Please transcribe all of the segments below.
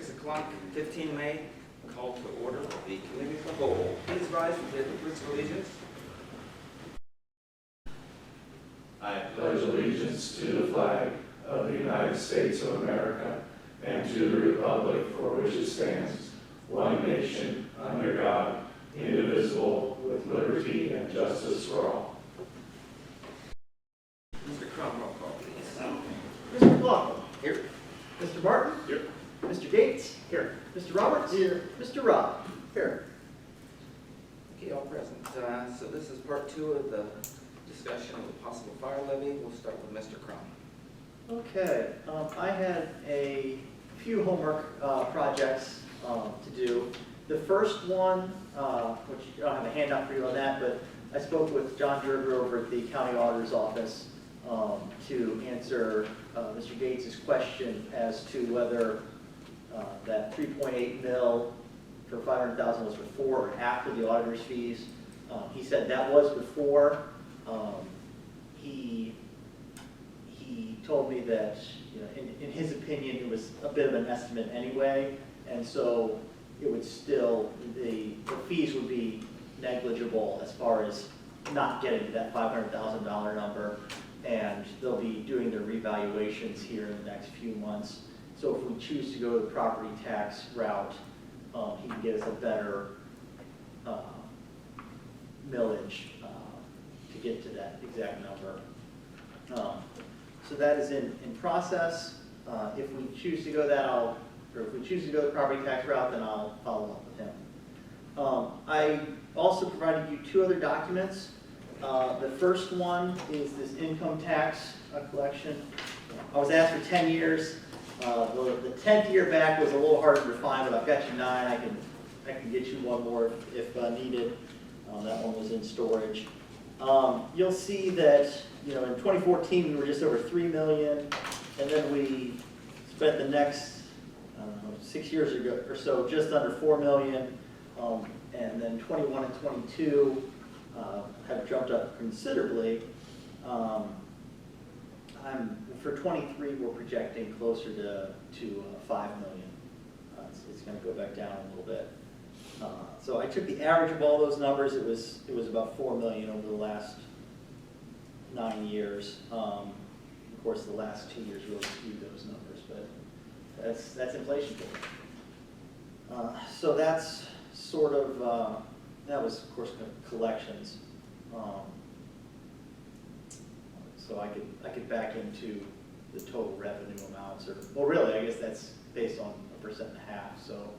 6 o'clock, 15 May, call to order the committee of the whole. Please rise for the pledge of allegiance. I pledge allegiance to the flag of the United States of America and to the republic for which it stands, one nation, under God, indivisible, with liberty and justice for all. Mr. Crum, roll call, please. Mr. McLaughlin. Here. Mr. Martin. Here. Mr. Gates. Here. Mr. Roberts. Here. Mr. Robb. Here. Okay, all present. So this is part 2 of the discussion of the possible fire levy. We'll start with Mr. Crum. Okay, I had a few homework projects to do. The first one, which I don't have a handout for you on that, but I spoke with John Gerber over at the county auditor's office to answer Mr. Gates' question as to whether that 3.8 mil for 500,000 was before or after the auditor's fees. He said that was before. He told me that, you know, in his opinion, it was a bit of an estimate anyway, and so it would still, the fees would be negligible as far as not getting to that $500,000 number, and they'll be doing their revaluations here in the next few months. So if we choose to go the property tax route, he can get us a better millage to get to that exact number. So that is in process. If we choose to go that, if we choose to go the property tax route, then I'll follow up with him. I also provided you 2 other documents. The first one is this income tax collection. I was asked for 10 years. The 10th year back was a little harder to find, but I've got you 9. I can get you one more if needed. That one was in storage. You'll see that, you know, in 2014 we were just over $3 million, and then we spent the next 6 years ago or so just under $4 million, and then 21 and 22 have jumped up considerably. For 23 we're projecting closer to 5 million. It's going to go back down a little bit. So I took the average of all those numbers. It was about 4 million over the last 9 years. Of course, the last 2 years really skewed those numbers, but that's inflation. So that's sort of that was of course collections. So I could back into the total revenue amounts, or well, really, I guess that's based on 1.5%. So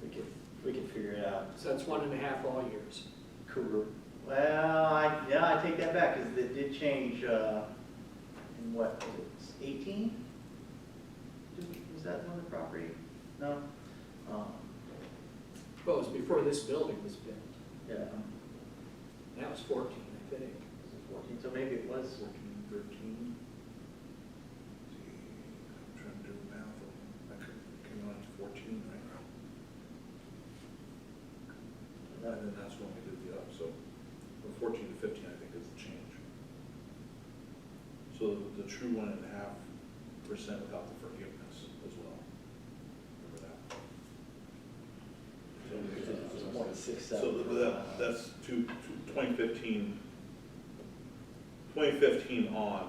we could figure it out. So that's 1.5 all years. Cool. Well, I take that back because it did change in what was it, 18? Was that when the property? No. Well, it was before this building was built. Yeah. That was 14, I think. Was it 14? So maybe it was 13. I'm trying to do the math. I came on to 14 right now. And then that's when we did the up. So from 14 to 15, I think, is the change. So the true 1.5% without the forgiveness as well. Remember that? It was more than 6, 7. So that's 2015. 2015 on,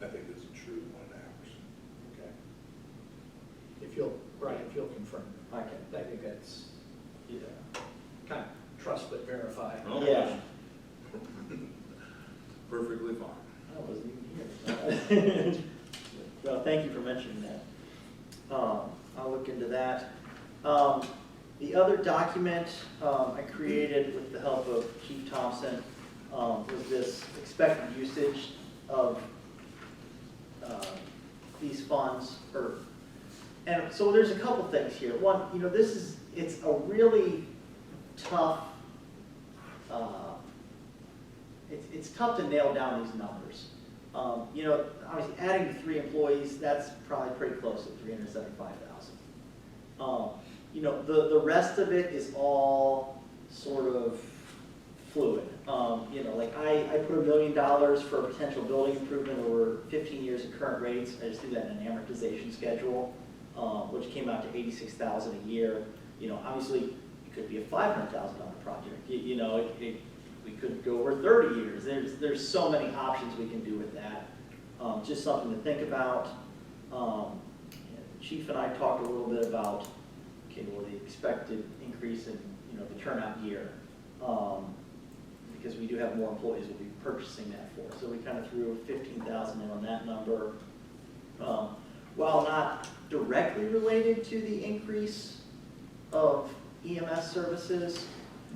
I think, is a true 1.5%. Okay. If you'll confirm. I can. I think that's Yeah. kind of trust but verify. Oh, Yeah. Perfectly fine. I wasn't even here. Well, thank you for mentioning that. I'll look into that. The other document I created with the help of Chief Thompson was this expected usage of these funds. And so there's a couple things here. One, you know, it's a really tough, it's tough to nail down these numbers. You know, obviously adding the 3 employees, that's probably pretty close to 375,000. You know, the rest of it is all sort of fluid. You know, like I put $1 million for a potential building improvement over 15 years at current rates. I just do that in an amortization schedule. which came out to $86,000 a year. You know, obviously, it could be a $500,000 project. You know, we could go over 30 years. There's so many options we can do with that. Just something to think about. Chief and I talked a little bit about, okay, well, the expected increase in, you know, the turnout year. Because we do have more employees we'll be purchasing that for. So we kind of threw 15,000 in on that number. While not directly related to the increase of EMS services,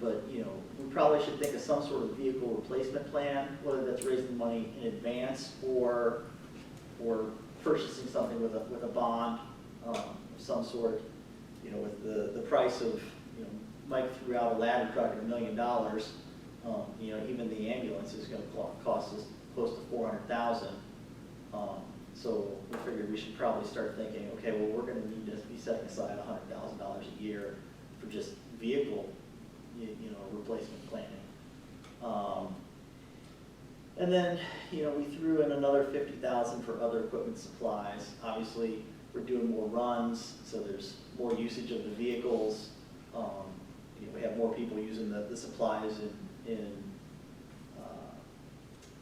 but, you know, we probably should think of some sort of vehicle replacement plan, whether that's raising money in advance or purchasing something with a bond of some sort. You know, with the price of, you know, Mike threw out a ladder truck at $1 million. You know, even the ambulance is going to cost us close to $400,000. So we figured we should probably start thinking, okay, well, we're going to need to be setting aside $100,000 a year for just vehicle, you know, replacement planning. And then, you know, we threw in another $50,000 for other equipment supplies. Obviously, we're doing more runs, so there's more usage of the vehicles. You know, we have more people using the supplies in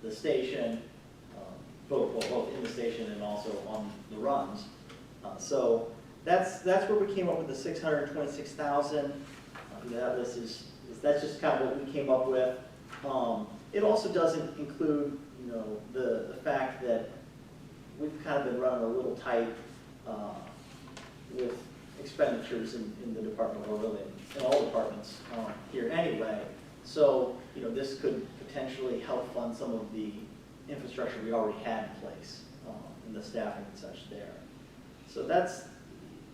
the station, both in the station and also on the runs. So that's where we came up with the $626,000. That list that's just kind of what we came up with. It also doesn't include, you know, the fact that we've kind of been running a little tight with expenditures in the Department of Oil, in all departments here anyway. So, you know, this could potentially help fund some of the infrastructure we already had in place, and the staffing and such there. So that's,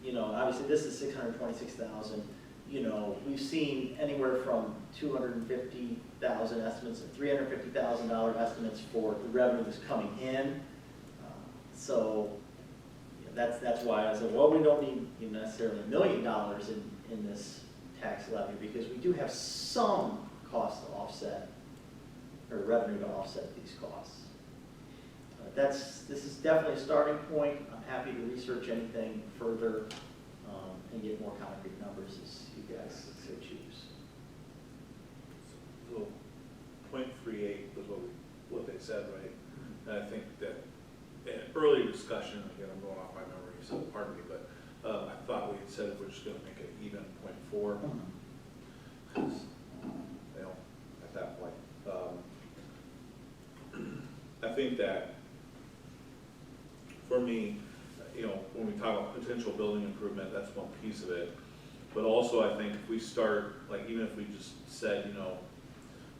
you know, obviously this is $626,000. You know, we've seen anywhere from $250,000 estimates and $350,000 estimates for the revenue that's coming in. So you know, that's why I said, well, we don't need, you know, necessarily $1 million in this tax levy, because we do have some cost to offset, or revenue to offset these costs. This is definitely a starting point. I'm happy to research anything further and get more concrete numbers as you guys so choose. So 0.38 was what they said, right? And I think that in earlier discussion, again, I'm going off my memory, so pardon me, but I thought we had said if we're just going to make it even 0.4, because, you know, at that point. I think that for me, you know, when we talk about potential building improvement, that's one piece of it. But also I think if we start, like even if we just said, you know,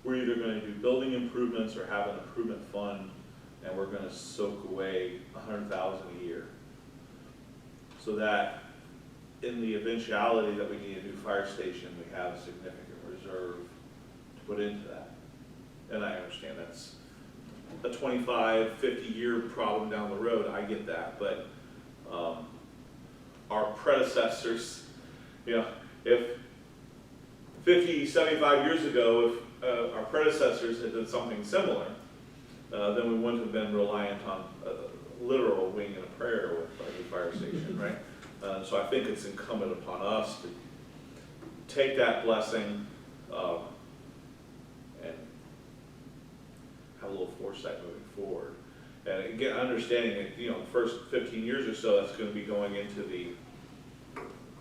we're either going to do building improvements or have an improvement fund, and we're going to soak away $100,000 a year. So that in the eventuality that we need a new fire station, we have a significant reserve to put into that. And I understand that's a 25, 50-year problem down the road, I get that, but our predecessors, you know, if 50, 75 years ago, if our predecessors had done something similar, then we wouldn't have been reliant on a literal wing and a prayer with a new fire station, right? So I think it's incumbent upon us to take that blessing and have a little foresight moving forward. And again, understanding that, you know, the first 15 years or so, that's going to be going into the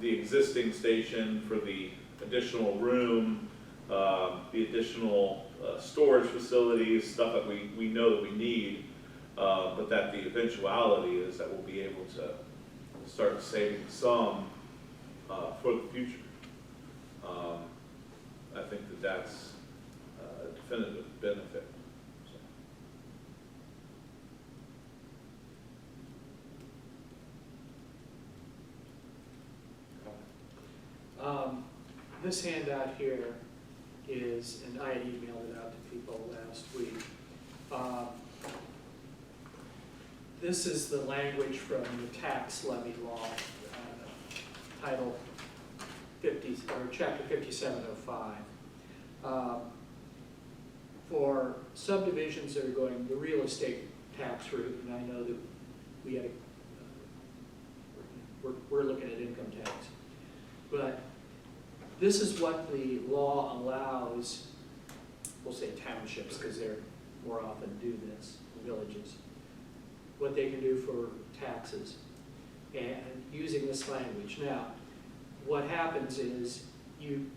existing station for the additional room, the additional storage facilities, stuff that we know that we need, but that the eventuality is that we'll be able to start saving some for the future. I think that that's a definitive benefit. This handout here is, and I had emailed it out to people last week. This is the language from the tax levy law, Title 50, or Chapter 5705. For subdivisions that are going the real estate tax route, and I know that we had we're looking at income tax. But this is what the law allows, we'll say townships, because they're more often do this, villages, what they can do for taxes, and using this language. Now, what happens is if you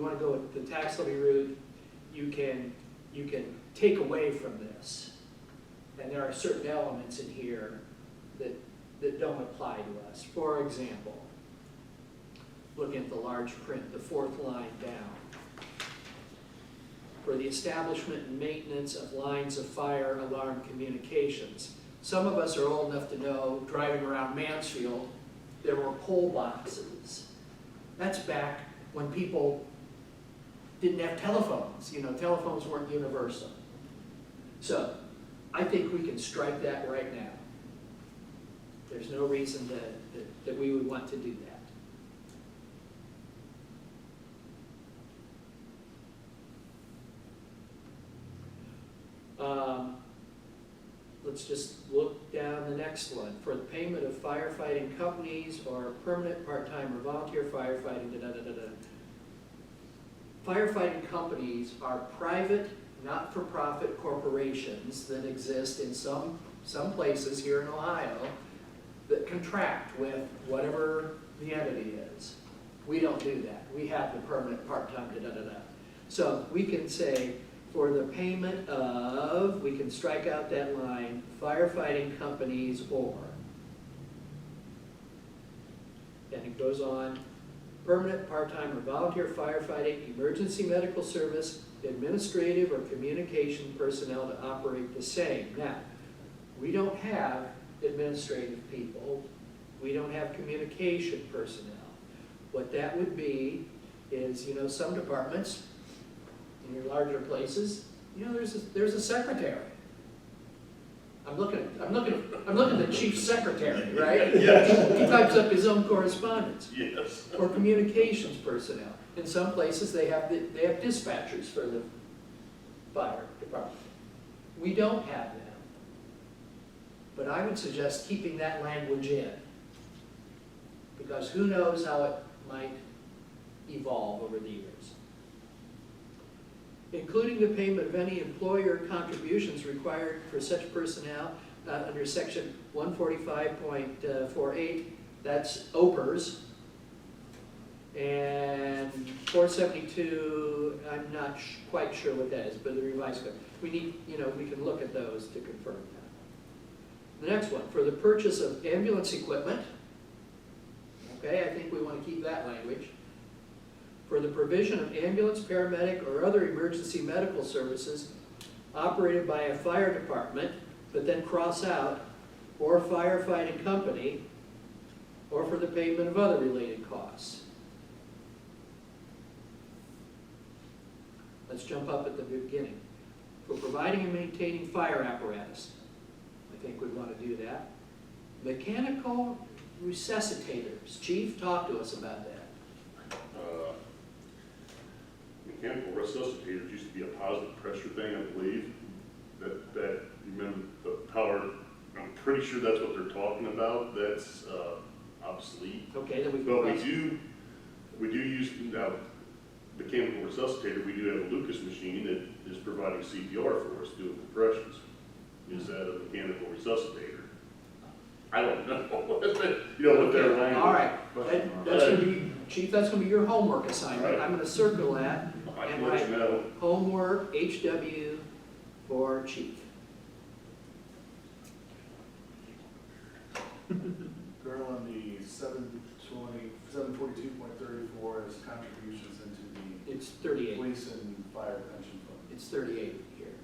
want to go with the tax levy route, you can take away from this. And there are certain elements in here that don't apply to us. For example, looking at the large print, the fourth line down. For the establishment and maintenance of lines of fire alarm communications. Some of us are old enough to know, driving around Mansfield, there were pole boxes. That's back when people didn't have telephones. You know, telephones weren't universal. So, I think we can strike that right now. There's no reason that we would want to do that. Let's just look down the next one. For the payment of firefighting companies or permanent, part-time, or volunteer firefighting, Firefighting companies are private, not-for-profit corporations that exist in some places here in Ohio that contract with whatever the entity is. We don't do that. We have the permanent, part-time, So we can say, for the payment of, we can strike out that line, firefighting companies or. And it goes on, permanent, part-time, or volunteer firefighting, emergency medical service, administrative or communication personnel to operate the same. Now, we don't have administrative people. We don't have communication personnel. What that would be is, you know, some departments, in your larger places, you know, there's a secretary. I'm looking at the chief secretary, right? Yes. He types up his own correspondence. Yes. Or communications personnel. In some places, they have dispatchers for the fire department. We don't have them. But I would suggest keeping that language in, because who knows how it might evolve over the years. Including the payment of any employer contributions required for such personnel under section 145.48, that's OPERS. And 472, I'm not quite sure what that is, but the revised code. We need, you know, we can look at those to confirm that. The next one, for the purchase of ambulance equipment, okay, I think we want to keep that language. For the provision of ambulance, paramedic, or other emergency medical services operated by a fire department, but then cross out, or firefighting company, or for the payment of other related costs. Let's jump up at the beginning. For providing and maintaining fire apparatus, I think we'd want to do that. Mechanical resuscitators. Chief, talk to us about that. Mechanical resuscitators used to be a positive pressure thing, I believe. That you remember the power, I'm pretty sure that's what they're talking about. That's obsolete. Okay, then we can But cross. we do use, now, mechanical resuscitator, we do have a Lucas machine that is providing CPR for us, doing compressions. Is that a mechanical resuscitator? I don't know. You know what their language. All right, that's going to be, Chief, that's going to be your homework assignment. Right. I'm going to circle that. I And can let you know. homework, HW, for Chief. Girl on the 742.34 as contributions into the It's 38. police and fire pension fund. It's 38 here.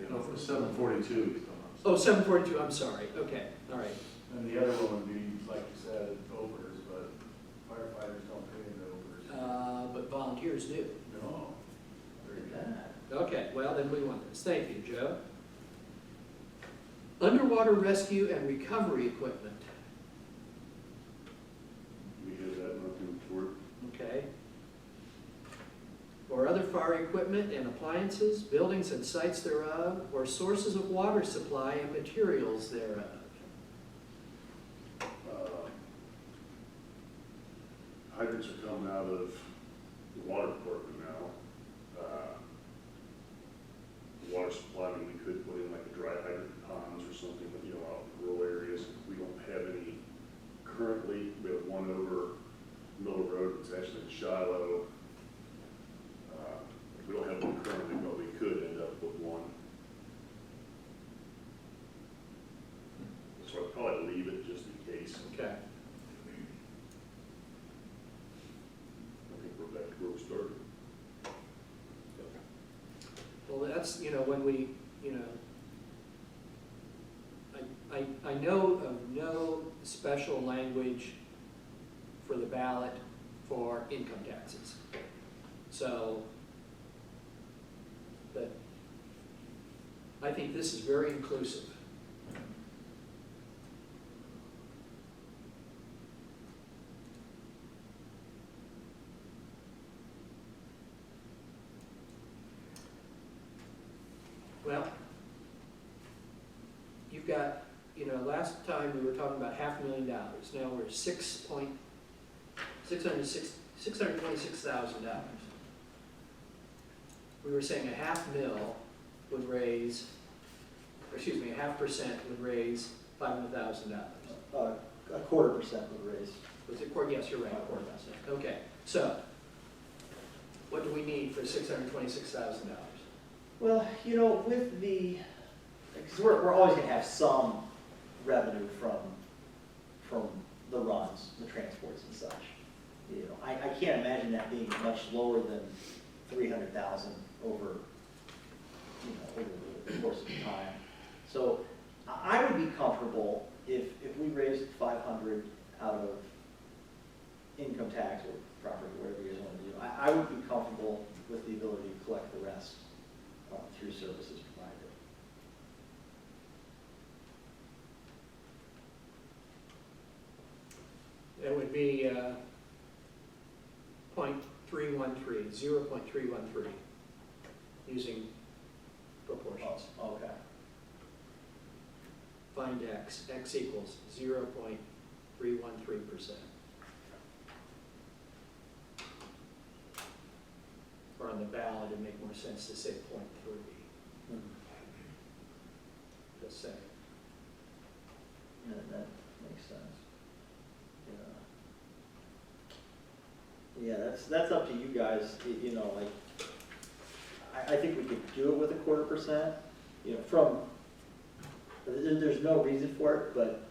No, for 742. Oh, 742, I'm sorry. Okay, all right. And the other one would be, like you said, overs, but firefighters don't pay into overs. But volunteers do. No. Very good. Okay, well, then we want this. Thank you, Joe. Underwater rescue and recovery equipment. We have that in our report. Okay. Or other fire equipment and appliances, buildings and sites thereof, or sources of water supply and materials thereof. hydrants are coming out of the water department now. The water supply, I mean, we could put in like a dry hydrant ponds or something, you know, out in rural areas. We don't have any currently. We have one over Miller Road, it's actually in Shiloh. We don't have one currently, but we could end up with one. So I'd probably leave it just in case. Okay. I think we're back to where we started. Well, that's, when we, I know of no special language for the ballot for income taxes. So, but I think this is very inclusive. Well, you've got, last time we were talking about $500,000. Now we're $626,000. We were saying a half mil would raise, or excuse me, 0.5% would raise $500,000. A 1/4% would raise. Was it, yes, you're right, 1/4%. Okay, so what do we need for $626,000? Well, with the, because we're always gonna have some revenue from the runs, the transports and such. I can't imagine that being much lower than 300,000 over, over the course of time. So I would be comfortable if we raised 500 out of income tax or property, whatever you guys want to do. I would be comfortable with the ability to collect the rest through services provided. That would be 0.313, using proportions. Oh, okay. Find x equals 0.313%. Or on the ballot, it'd make more sense to say 0.3. Just say. That makes sense. Yeah, that's up to you guys. I think we could do it with a 1/4%. There's no reason for it, but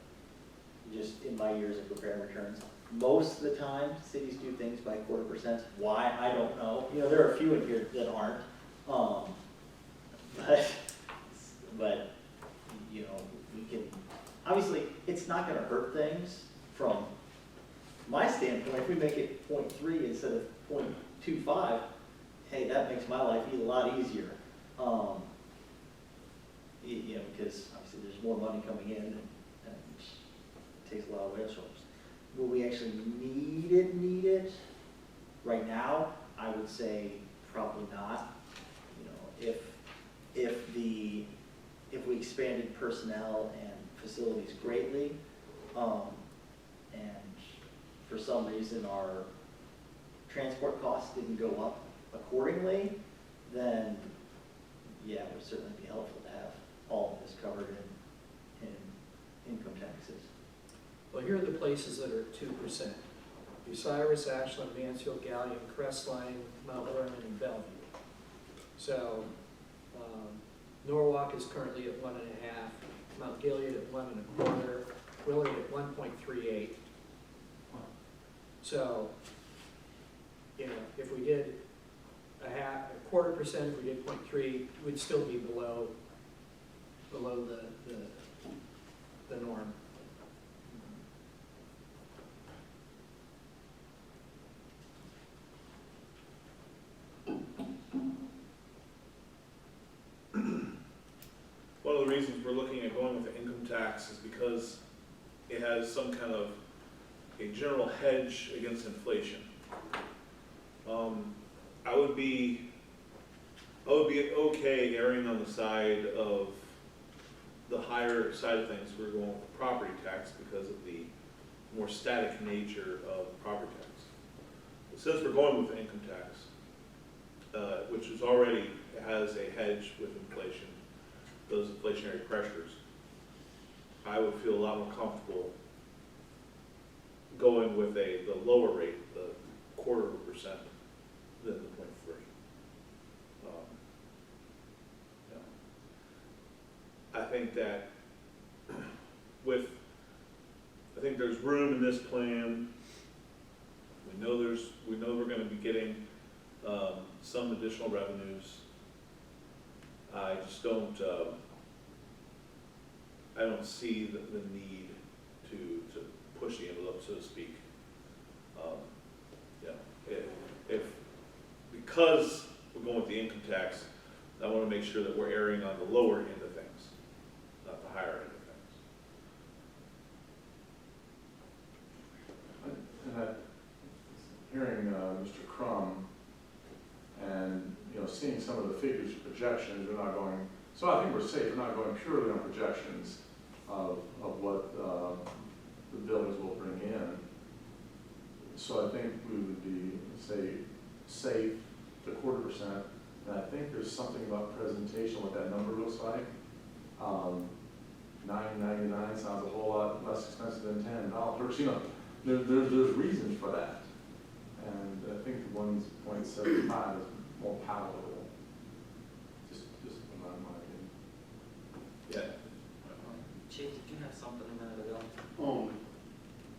just in my years of preparing returns, most of the time cities do things by 1/4%. Why, I don't know. There are a few in here that aren't. But we can, obviously, it's not gonna hurt things from my standpoint. If we make it 0.3 instead of 0.25, hey, that makes my life a lot easier. Because obviously there's more money coming in and it takes a lot of away from us. Will we actually need it? Right now, I would say probably not. If we expanded personnel and facilities greatly, and for some reason our transport costs didn't go up accordingly, then yeah, it would certainly be helpful to have all of this covered in income taxes. Well, here are the places that are at 2%. Bucyrus, Ashland, Mansfield, Galion, Crestline, Mount Vernon, and Bellevue. So Norwalk is currently at 1.5, Mount Gilead at 1.25, Willard at 1.38. So, if we did a 1/4%, if we did 0.3, we'd still be below the norm. One of the reasons we're looking at going with the income tax is because it has some kind of a general hedge against inflation. I would be okay erring on the side of the higher side of things. We're going with property tax because of the more static nature of property tax. since we're going with the income tax, which is already has a hedge with inflation, those inflationary pressures, I would feel a lot more comfortable going with the lower rate, the 0.25%, than the 0.3. I think that I think there's room in this plan. We know we're going to be getting some additional revenues. I just don't. I don't see the need to push the envelope, so to speak. If because we're going with the income tax, I want to make sure that we're erring on the lower end of things, not the higher end of things. And hearing Mr. Crum and, seeing some of the figures, projections, we're not going, so I think we're safe, we're not going purely on projections of what the buildings will bring in. So I think we would be, say, safe, the 0.25%, and I think there's something about presentation, what that number looks like. $9.99 sounds a whole lot less expensive than $10. There's reasons for that. And I think 1.75 is more palatable. Just in my opinion. Yeah. Chief, did you have something a minute ago?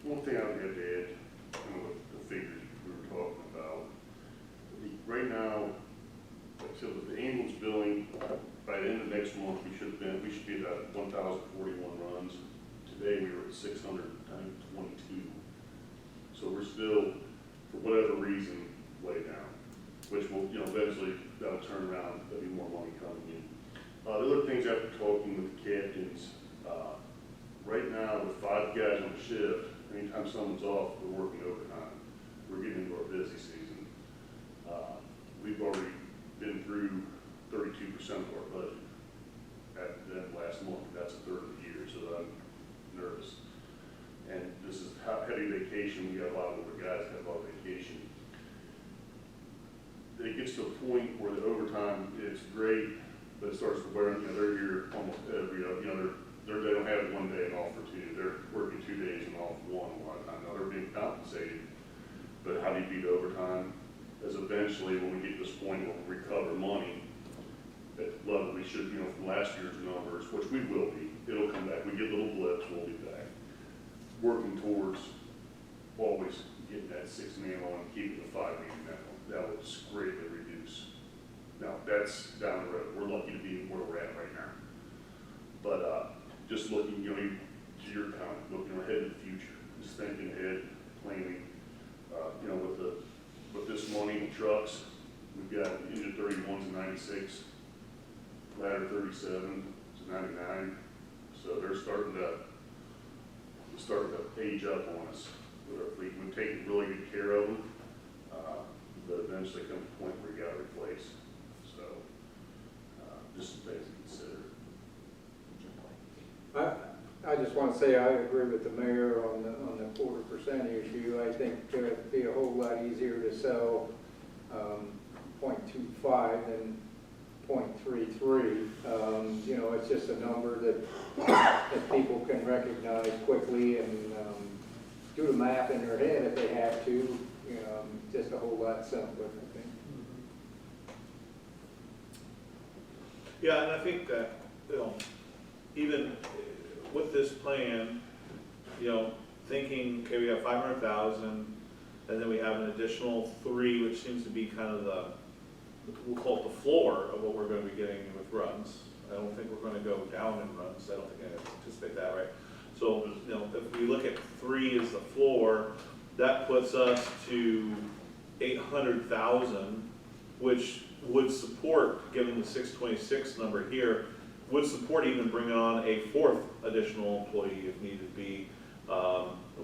One thing I would have to add, with the figures we were talking about. Right now, like I said, with the ambulance billing, by the end of next month, we should be at 1,041 runs. Today, we were at 622. So we're still, for whatever reason, way down, which will, eventually that'll turn around, there'll be more money coming in. The other things after talking with the captains, right now with 5 guys on shift, anytime someone's off, we're working overtime. We're getting into our busy season. We've already been through 32% of our budget at that last month. That's a third of the year, so I'm nervous. And this is heavy vacation. We got a lot of older guys that have a lot of vacation. It gets to a point where the overtime is great, but it starts to wear. They're here almost every. They don't have 1 day and off for 2. They're working 2 days and off 1 a lot of time. Now they're being compensated, but how do you beat overtime? As eventually, when we get to this point where we recover money at the level we should, from last year's numbers, which we will be, it'll come back. We get little blips, we'll be back. Working towards always getting that 6-man on and keeping the 5-man down. That would greatly reduce. Now, that's down the road. We're lucky to be where we're at right now. But just looking, to your comment, looking ahead in the future, just thinking ahead, planning, with this money in trucks, we've got engine 31s and 96, ladder 37 to 99. So they're starting to age up on us with our fleet. We've taken really good care of them, but eventually comes a point where you got to replace. So just some things to consider. I just want to say I agree with the mayor on the 0.25% issue. I think it'd be a whole lot easier to sell 0.25 than 0.33. It's just a number that people can recognize quickly and do the math in their head if they have to. Just a whole lot simpler, I think. Yeah, and I think that, even with this plan, thinking, okay, we have 500,000, and then we have an additional 3, which seems to be kind of we'll call it the floor of what we're going to be getting with runs. I don't think we're going to go down in runs. I don't think I anticipate that, right? So, if we look at 3 as the floor, that puts us to 800,000, which would support, given the 626 number here, would support even bringing on a 4th additional employee if needed be,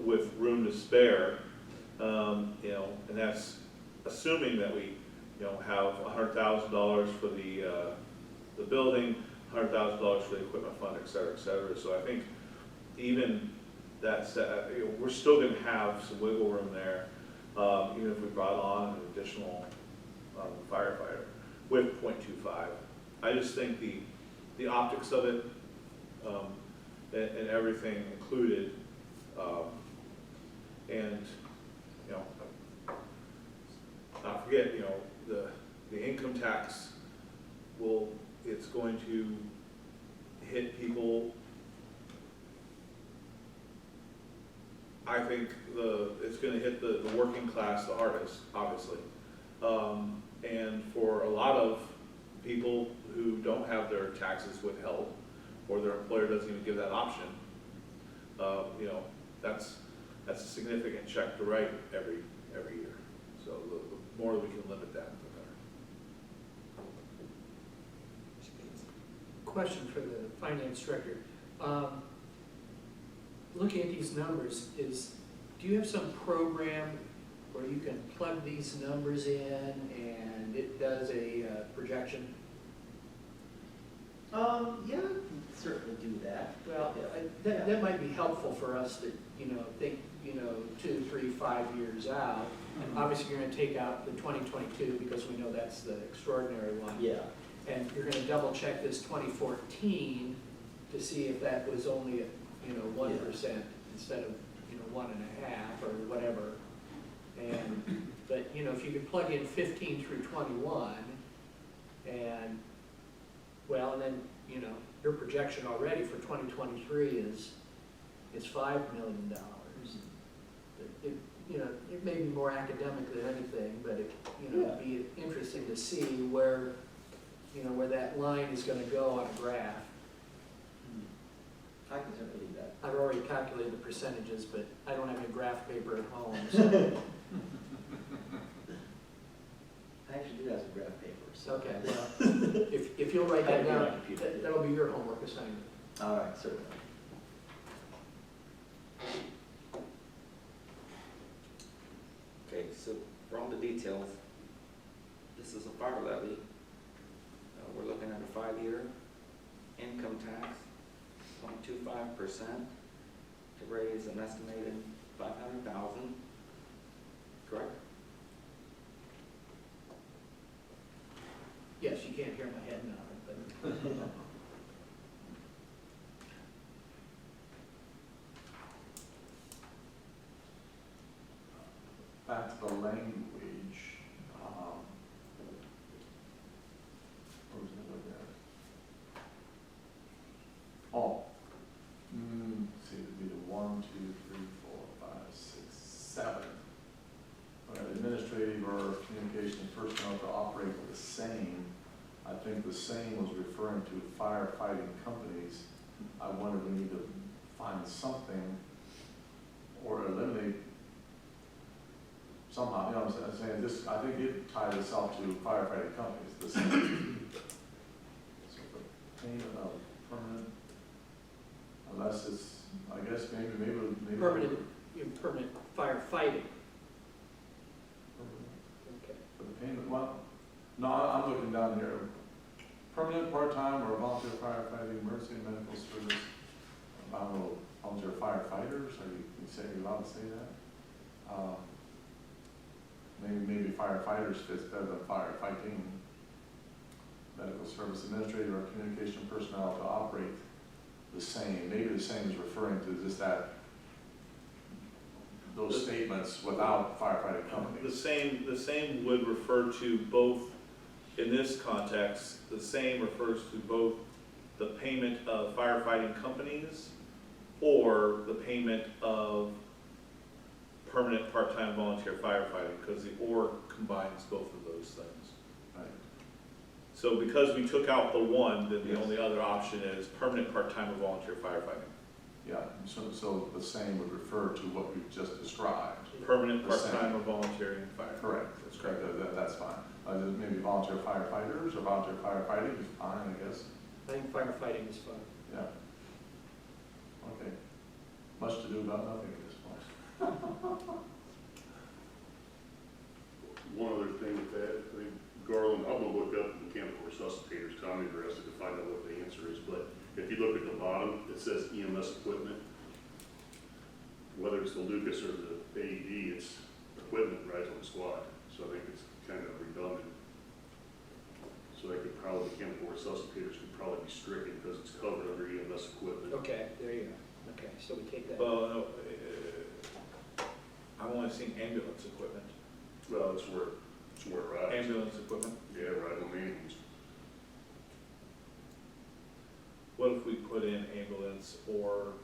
with room to spare. And that's assuming that we, have $100,000 for the building, $100,000 for the equipment fund, et cetera, et cetera. So I think even that's, we're still going to have some wiggle room there. even if we brought on an additional firefighter with .25. I just think the optics of it, and everything included, and, you know, not forget, you know, the income tax it's going to hit people. I think it's gonna hit the working class the hardest, obviously. And for a lot of people who don't have their taxes withheld, or their employer doesn't even give that option, you know, that's a significant check to write every year. So the more we can limit that, the better. Question for the finance director. Looking at these numbers, do you have some program where you can plug these numbers in and it does a projection? Yeah, we can certainly do that. Well, Yeah. that might be helpful for us to, think, 2, 3, 5 years out. And obviously, you're gonna take out the 2022 because we know that's the extraordinary one. Yeah. And you're gonna double check this 2014 to see if that was only at, 1% instead of, 1.5 or whatever. But, if you could plug in 15 through 21 and, well, and then, your projection already for 2023 is $5 million. It may be more academic than anything, but it'd be interesting to see where that line is gonna go on a graph. I can certainly do that. I've already calculated the percentages, but I don't have any graph paper at home, so. I actually do have some graph papers. So. Okay, well, if you'll write that I do down, on computer. that'll be your homework assignment. All right, certainly. Okay, so for all the details, this is a fire levy. We're looking at a 5-year income tax, 0.25%, to raise an estimated $500,000, correct? Yes, you can't hear my head nodding, but. Back to the language, where was it look at? Oh, let's see, it'd be the 1, 2, 3, 4, 5, 6, 7. Okay, administrative or communication personnel to operate the same. I think the same was referring to firefighting companies. I wonder if we need to find something or eliminate somehow, what I'm saying, this, I think it ties itself to firefighting companies, the same. So the payment of permanent, unless it's, I guess maybe. Permanent firefighting. Okay. For the payment, well, no, I'm looking down here. Permanent, part-time, or volunteer firefighting, emergency medical service, I don't know, volunteer firefighters, are you allowed to say that? Maybe firefighters fits better than firefighting. Medical service administrator or communication personnel to operate the same. Maybe the same is referring to just those statements without firefighting companies. The same would refer to both, in this context, the same refers to both the payment of firefighting companies or the payment of permanent part-time volunteer firefighting, because the or combines both of those things. Right. So because we took out the one, then the only other option is permanent part-time or volunteer firefighting. Yeah, so the same would refer to what we've just described. Permanent The same. part-time or volunteering fire. Correct. That's correct. That's fine. Just maybe volunteer firefighters or volunteer firefighting is fine, I guess. I think firefighting is fun. Yeah. Okay. Much to do about nothing at this point. One other thing with that, I think Garland, I'm gonna look up mechanical resuscitators, because I'm interested to find out what the answer is, but if you look at the bottom, it says EMS equipment. Whether it's the Lucas or the AED, it's equipment rides on the squad, so I think it's kind of redundant. So they could probably, mechanical resuscitators could probably be stricken because it's covered under EMS equipment. Okay, there you go. Okay, so we take that. Well, no, I've only seen ambulance equipment. Well, it's where it rides. Ambulance equipment. Yeah, ride on ambulance. What if we put in ambulance or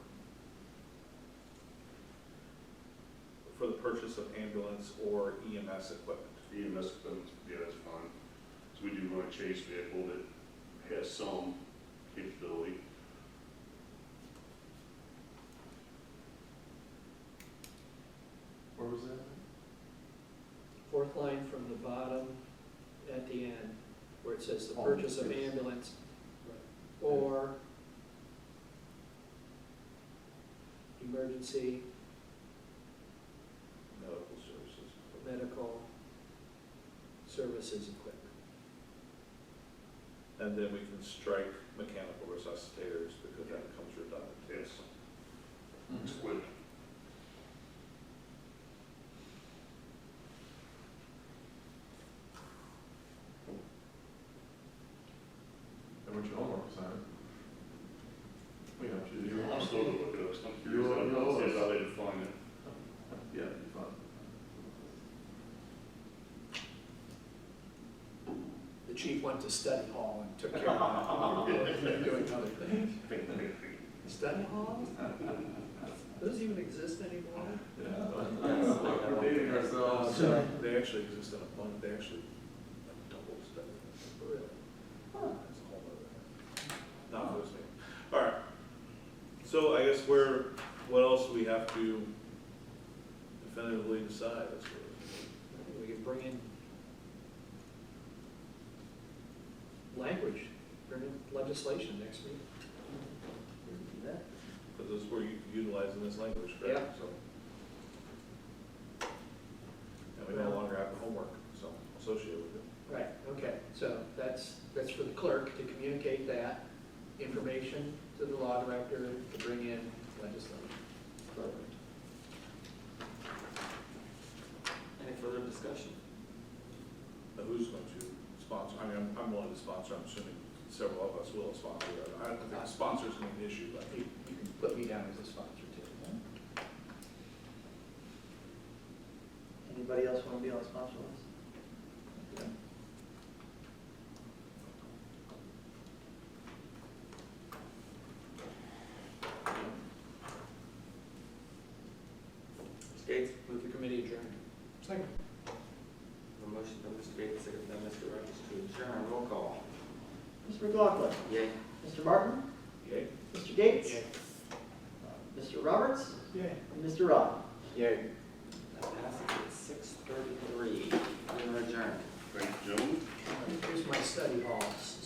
for the purchase of ambulance or EMS equipment? EMS equipment, yeah, that's fine. So we do run a chase vehicle that has some capability. Where was that? Fourth line from the bottom at the end, where it says the Oh, purchase of yes. ambulance or emergency Medical services. medical services equipment. And then we can strike mechanical resuscitators because that becomes redundant. Yes. It's equipment. And what's your homework assignment? We have to do. I'm still gonna look it up, 'cause I'm curious how they define it. Yeah, it'd be fun. The chief went to study hall and took care of that. Doing other things. Study hall? Those even exist anymore? Yeah. We're dating ourselves. They actually exist in a bunch, they actually double study. Really? That's a whole other, not for this meeting. All right. So I guess what else do we have to definitively decide? That's what- We could bring in language, bring in legislation next week. Do that. Because this, we're utilizing this language, correct? Yeah. So. And we no longer have the homework, so associated with it. Right, okay, so that's for the clerk to communicate that information to the law director to bring in legislation. Perfect. Any further discussion? Now, who's going to sponsor? I mean, I'm willing to sponsor, I'm assuming several of us will sponsor it. I don't think sponsors can be an issue, but You can put me down as a sponsor too. Anybody else want to be on the sponsor list? Okay. Mr. Gates? Move the committee adjourned. Second. A motion by Mr. Gates, second by Mr. Rogers to adjourn. Roll call. Mr. McLaughlin, Yay. Mr. Martin, okay. Mr. Gates, Yay. Mr. Roberts, Yay. and Mr. Rob. Yay. That passes at 6:33. We are adjourned. Thank you, gentlemen. Here's my study halls.